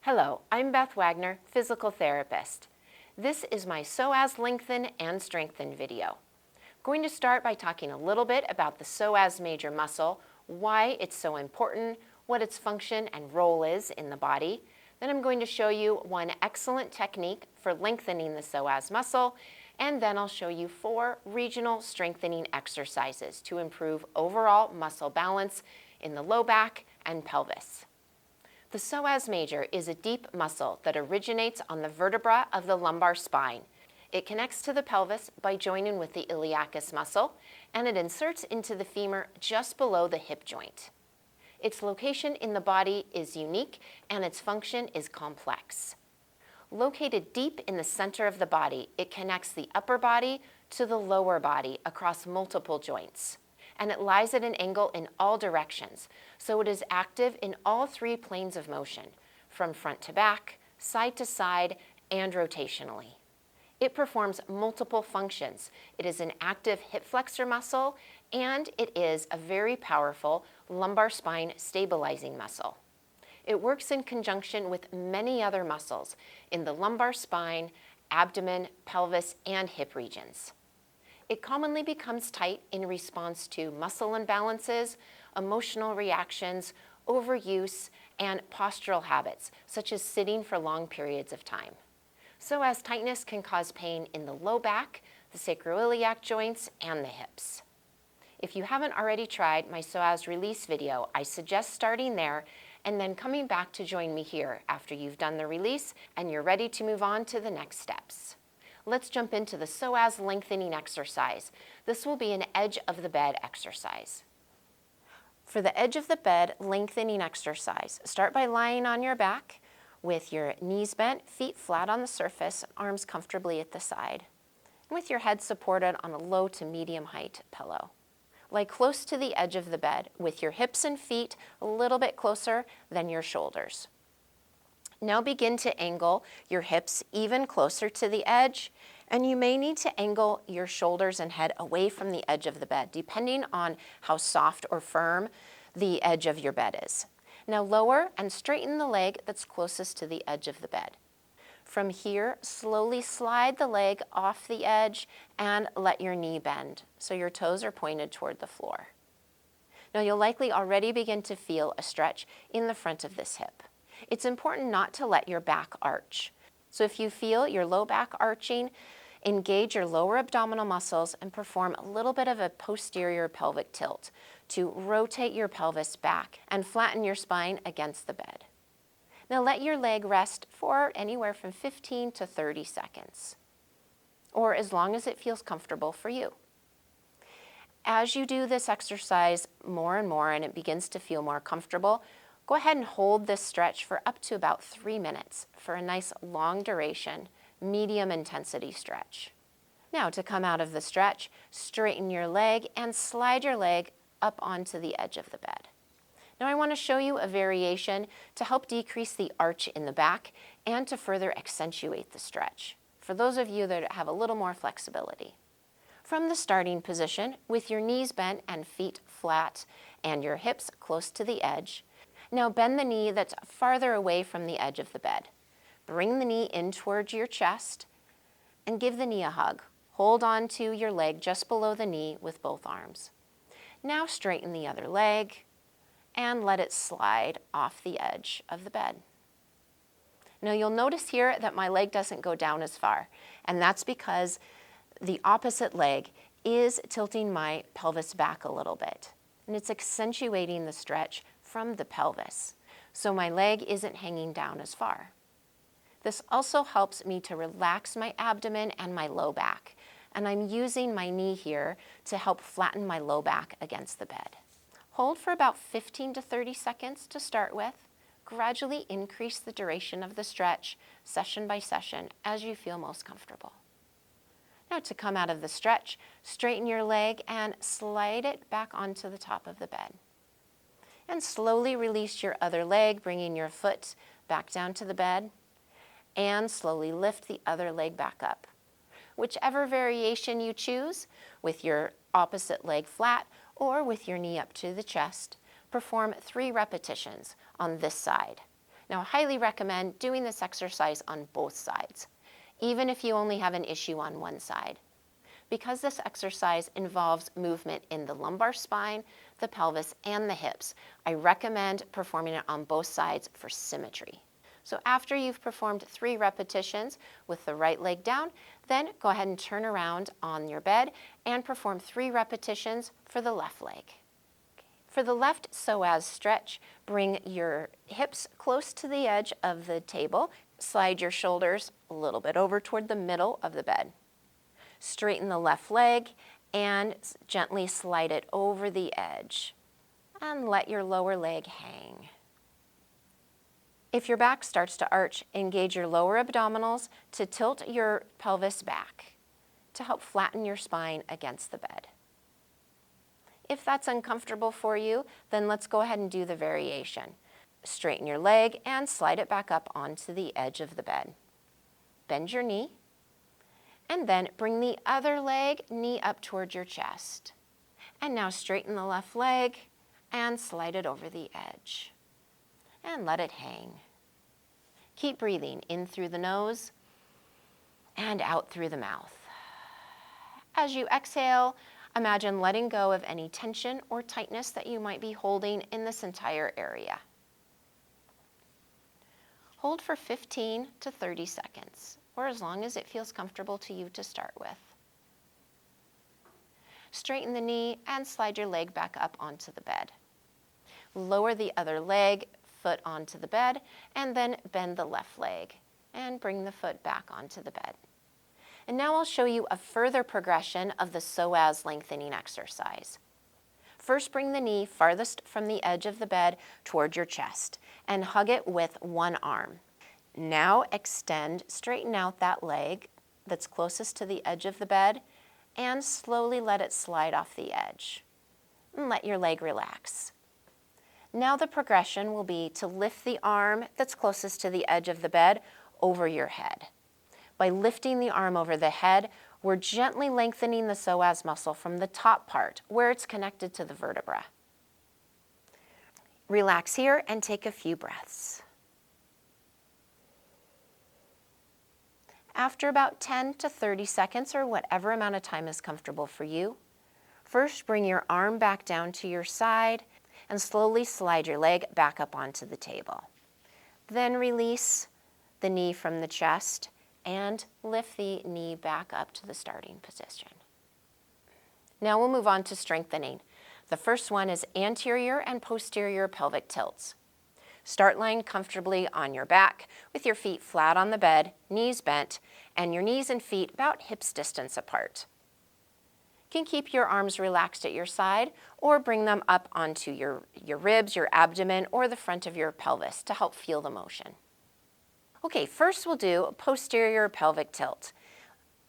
Hello, I'm Beth Wagner, physical therapist. This is my psoas lengthen and strengthen video. I'm going to start by talking a little bit about the psoas major muscle, why it's so important, what its function and role is in the body. Then I'm going to show you one excellent technique for lengthening the psoas muscle, and then I'll show you 4 regional strengthening exercises to improve overall muscle balance in the low back and pelvis. The psoas major is a deep muscle that originates on the vertebra of the lumbar spine. It connects to the pelvis by joining with the iliacus muscle, and it inserts into the femur just below the hip joint. Its location in the body is unique, and its function is complex. Located deep in the center of the body, it connects the upper body to the lower body across multiple joints. And it lies at an angle in all directions, so it is active in all 3 planes of motion, from front to back, side to side, and rotationally. It performs multiple functions. It is an active hip flexor muscle, and it is a very powerful lumbar spine stabilizing muscle. It works in conjunction with many other muscles in the lumbar spine, abdomen, pelvis, and hip regions. It commonly becomes tight in response to muscle imbalances, emotional reactions, overuse, and postural habits, such as sitting for long periods of time. Psoas tightness can cause pain in the low back, the sacroiliac joints, and the hips. If you haven't already tried my psoas release video, I suggest starting there and then coming back to join me here after you've done the release and you're ready to move on to the next steps. Let's jump into the psoas lengthening exercise. This will be an edge of the bed exercise. For the edge of the bed lengthening exercise, start by lying on your back with your knees bent, feet flat on the surface, arms comfortably at the side, and with your head supported on a low to medium height pillow. Lie close to the edge of the bed with your hips and feet a little bit closer than your shoulders. Now begin to angle your hips even closer to the edge, and you may need to angle your shoulders and head away from the edge of the bed, depending on how soft or firm the edge of your bed is. Now lower and straighten the leg that's closest to the edge of the bed. From here, slowly slide the leg off the edge and let your knee bend so your toes are pointed toward the floor. Now you'll likely already begin to feel a stretch in the front of this hip. It's important not to let your back arch. So if you feel your low back arching, engage your lower abdominal muscles and perform a little bit of a posterior pelvic tilt to rotate your pelvis back and flatten your spine against the bed. Now let your leg rest for anywhere from 15 to 30 seconds, or as long as it feels comfortable for you. As you do this exercise more and more and it begins to feel more comfortable, go ahead and hold this stretch for up to about 3 minutes for a nice long duration, medium intensity stretch. Now to come out of the stretch, straighten your leg and slide your leg up onto the edge of the bed. Now I want to show you a variation to help decrease the arch in the back and to further accentuate the stretch, for those of you that have a little more flexibility. From the starting position, with your knees bent and feet flat and your hips close to the edge, now bend the knee that's farther away from the edge of the bed. Bring the knee in towards your chest and give the knee a hug. Hold on to your leg just below the knee with both arms. Now straighten the other leg and let it slide off the edge of the bed. Now you'll notice here that my leg doesn't go down as far, and that's because the opposite leg is tilting my pelvis back a little bit, and it's accentuating the stretch from the pelvis, so my leg isn't hanging down as far. This also helps me to relax my abdomen and my low back, and I'm using my knee here to help flatten my low back against the bed. Hold for about 15 to 30 seconds to start with. Gradually increase the duration of the stretch, session by session, as you feel most comfortable. Now to come out of the stretch, straighten your leg and slide it back onto the top of the bed. And slowly release your other leg, bringing your foot back down to the bed, and slowly lift the other leg back up. Whichever variation you choose, with your opposite leg flat or with your knee up to the chest, perform 3 repetitions on this side. Now, I highly recommend doing this exercise on both sides, even if you only have an issue on one side. Because this exercise involves movement in the lumbar spine, the pelvis, and the hips, I recommend performing it on both sides for symmetry. So after you've performed 3 repetitions with the right leg down, then go ahead and turn around on your bed and perform 3 repetitions for the left leg. For the left psoas stretch, bring your hips close to the edge of the table, slide your shoulders a little bit over toward the middle of the bed. Straighten the left leg and gently slide it over the edge. And let your lower leg hang. If your back starts to arch, engage your lower abdominals to tilt your pelvis back to help flatten your spine against the bed. If that's uncomfortable for you, then let's go ahead and do the variation. Straighten your leg and slide it back up onto the edge of the bed. Bend your knee. And then bring the other leg, knee up toward your chest. And now straighten the left leg and slide it over the edge. And let it hang. Keep breathing in through the nose and out through the mouth. As you exhale, imagine letting go of any tension or tightness that you might be holding in this entire area. Hold for 15 to 30 seconds. Or as long as it feels comfortable to you to start with. Straighten the knee and slide your leg back up onto the bed. Lower the other leg, foot onto the bed, and then bend the left leg and bring the foot back onto the bed. And now I'll show you a further progression of the psoas lengthening exercise. First, bring the knee farthest from the edge of the bed toward your chest and hug it with one arm. Now extend, straighten out that leg that's closest to the edge of the bed and slowly let it slide off the edge. And let your leg relax. Now the progression will be to lift the arm that's closest to the edge of the bed over your head. By lifting the arm over the head, we're gently lengthening the psoas muscle from the top part where it's connected to the vertebra. Relax here and take a few breaths. After about 10 to 30 seconds, or whatever amount of time is comfortable for you, first bring your arm back down to your side and slowly slide your leg back up onto the table. Then release the knee from the chest and lift the knee back up to the starting position. Now we'll move on to strengthening. The first one is anterior and posterior pelvic tilts. Start lying comfortably on your back with your feet flat on the bed, knees bent, and your knees and feet about hips distance apart. You can keep your arms relaxed at your side or bring them up onto your ribs, your abdomen, or the front of your pelvis to help feel the motion. Okay, first we'll do a posterior pelvic tilt.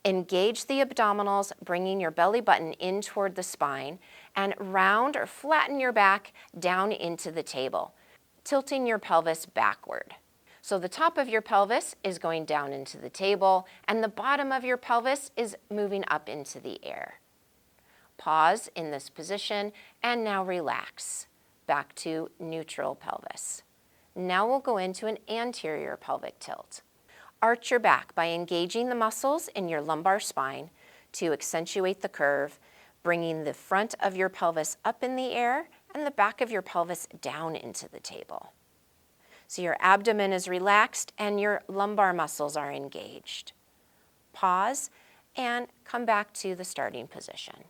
Engage the abdominals, bringing your belly button in toward the spine, and round or flatten your back down into the table, tilting your pelvis backward. So the top of your pelvis is going down into the table, and the bottom of your pelvis is moving up into the air. Pause in this position, and now relax. Back to neutral pelvis. Now we'll go into an anterior pelvic tilt. Arch your back by engaging the muscles in your lumbar spine to accentuate the curve, bringing the front of your pelvis up in the air and the back of your pelvis down into the table. So your abdomen is relaxed and your lumbar muscles are engaged. Pause and come back to the starting position.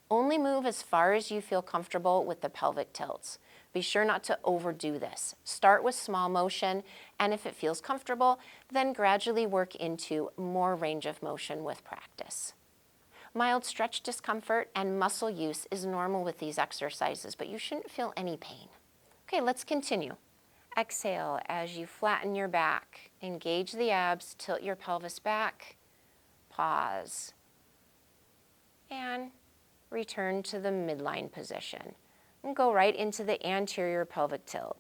Only move as far as you feel comfortable with the pelvic tilts. Be sure not to overdo this. Start with small motion, and if it feels comfortable, then gradually work into more range of motion with practice. Mild stretch discomfort and muscle use is normal with these exercises, but you shouldn't feel any pain. Okay, let's continue. Exhale as you flatten your back. Engage the abs, tilt your pelvis back. Pause. And return to the midline position. And go right into the anterior pelvic tilt.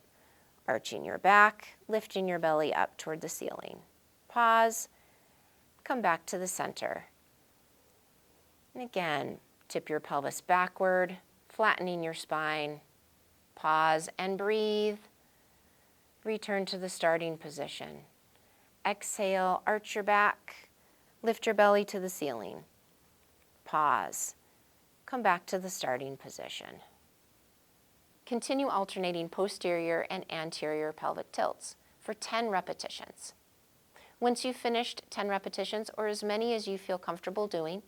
Arching your back, lifting your belly up toward the ceiling. Pause. Come back to the center. And again, tip your pelvis backward, flattening your spine. Pause and breathe. Return to the starting position. Exhale, arch your back, lift your belly to the ceiling. Pause. Come back to the starting position. Continue alternating posterior and anterior pelvic tilts for 10 repetitions. Once you've finished 10 repetitions, or as many as you feel comfortable doing,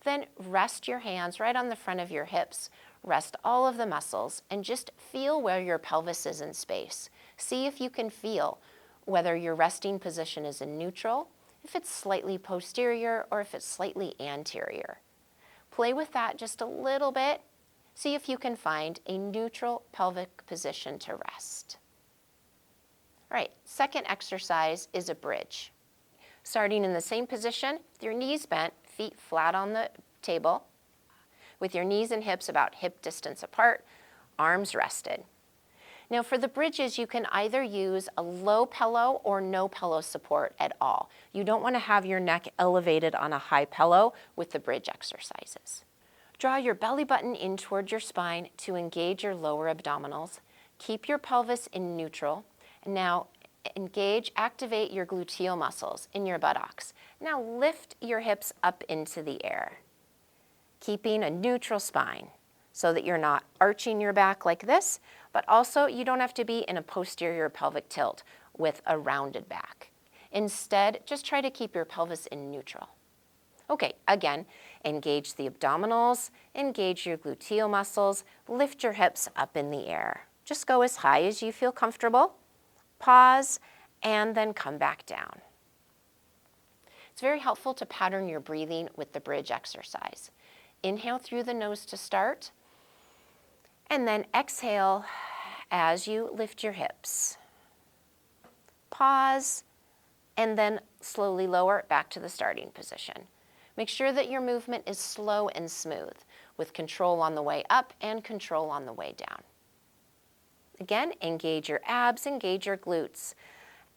then rest your hands right on the front of your hips. Rest all of the muscles and just feel where your pelvis is in space. See if you can feel whether your resting position is in neutral, if it's slightly posterior, or if it's slightly anterior. Play with that just a little bit. See if you can find a neutral pelvic position to rest. All right, second exercise is a bridge. Starting in the same position, with your knees bent, feet flat on the table, with your knees and hips about hip distance apart, arms rested. Now for the bridges, you can either use a low pillow or no pillow support at all. You don't want to have your neck elevated on a high pillow with the bridge exercises. Draw your belly button in toward your spine to engage your lower abdominals. Keep your pelvis in neutral. Now activate your gluteal muscles in your buttocks. Now lift your hips up into the air, keeping a neutral spine so that you're not arching your back like this, but also you don't have to be in a posterior pelvic tilt with a rounded back. Instead, just try to keep your pelvis in neutral. Okay, again, engage the abdominals, engage your gluteal muscles, lift your hips up in the air. Just go as high as you feel comfortable. Pause, and then come back down. It's very helpful to pattern your breathing with the bridge exercise. Inhale through the nose to start, and then exhale as you lift your hips. Pause, and then slowly lower back to the starting position. Make sure that your movement is slow and smooth, with control on the way up and control on the way down. Again, engage your abs, engage your glutes.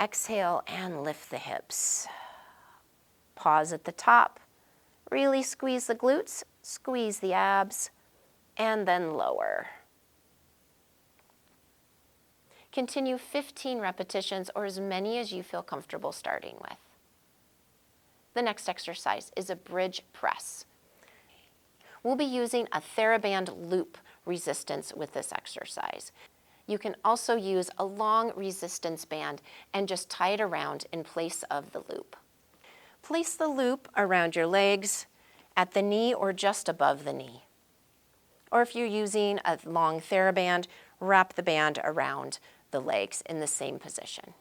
Exhale and lift the hips. Pause at the top. Really squeeze the glutes, squeeze the abs, and then lower. Continue 15 repetitions or as many as you feel comfortable starting with. The next exercise is a bridge press. We'll be using a TheraBand loop resistance with this exercise. You can also use a long resistance band and just tie it around in place of the loop. Place the loop around your legs, at the knee or just above the knee. Or if you're using a long TheraBand, wrap the band around the legs in the same position.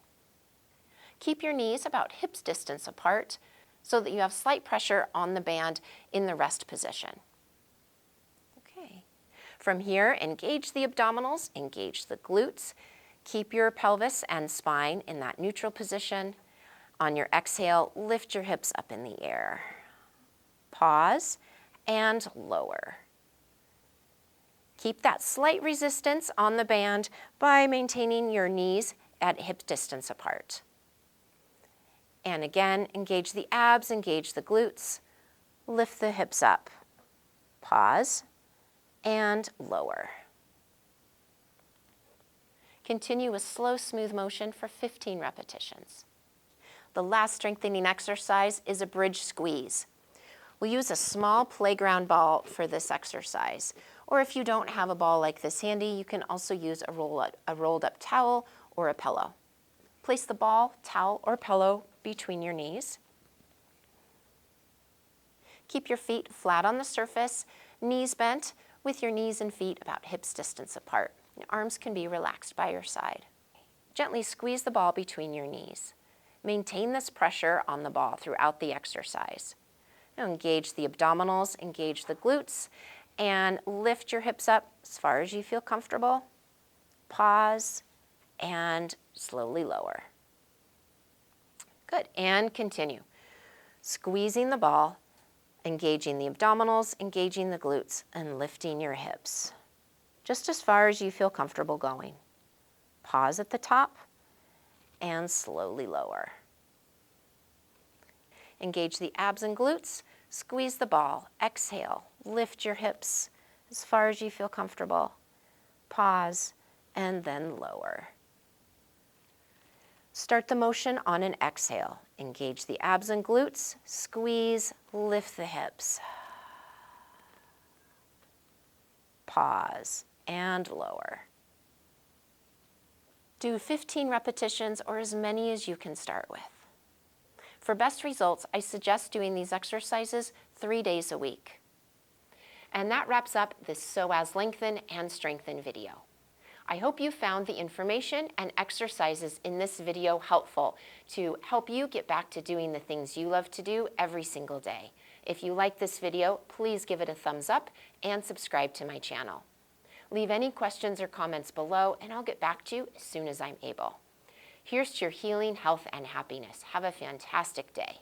Keep your knees about hips distance apart so that you have slight pressure on the band in the rest position. Okay. From here, engage the abdominals, engage the glutes. Keep your pelvis and spine in that neutral position. On your exhale, lift your hips up in the air. Pause and lower. Keep that slight resistance on the band by maintaining your knees at hip distance apart. And again, engage the abs, engage the glutes. Lift the hips up. Pause and lower. Continue a slow, smooth motion for 15 repetitions. The last strengthening exercise is a bridge squeeze. We'll use a small playground ball for this exercise. Or if you don't have a ball like this handy, you can also use a rolled up towel or a pillow. Place the ball, towel, or pillow between your knees. Keep your feet flat on the surface, knees bent, with your knees and feet about hips distance apart. Your arms can be relaxed by your side. Gently squeeze the ball between your knees. Maintain this pressure on the ball throughout the exercise. Now engage the abdominals, engage the glutes, and lift your hips up as far as you feel comfortable. Pause and slowly lower. Good, and continue. Squeezing the ball, engaging the abdominals, engaging the glutes, and lifting your hips. Just as far as you feel comfortable going. Pause at the top and slowly lower. Engage the abs and glutes, squeeze the ball, exhale, lift your hips as far as you feel comfortable. Pause and then lower. Start the motion on an exhale. Engage the abs and glutes, squeeze, lift the hips. Pause and lower. Do 15 repetitions or as many as you can start with. For best results, I suggest doing these exercises 3 days a week. And that wraps up this psoas lengthen and strengthen video. I hope you found the information and exercises in this video helpful to help you get back to doing the things you love to do every single day. If you like this video, please give it a thumbs up and subscribe to my channel. Leave any questions or comments below and I'll get back to you as soon as I'm able. Here's to your healing, health, and happiness. Have a fantastic day.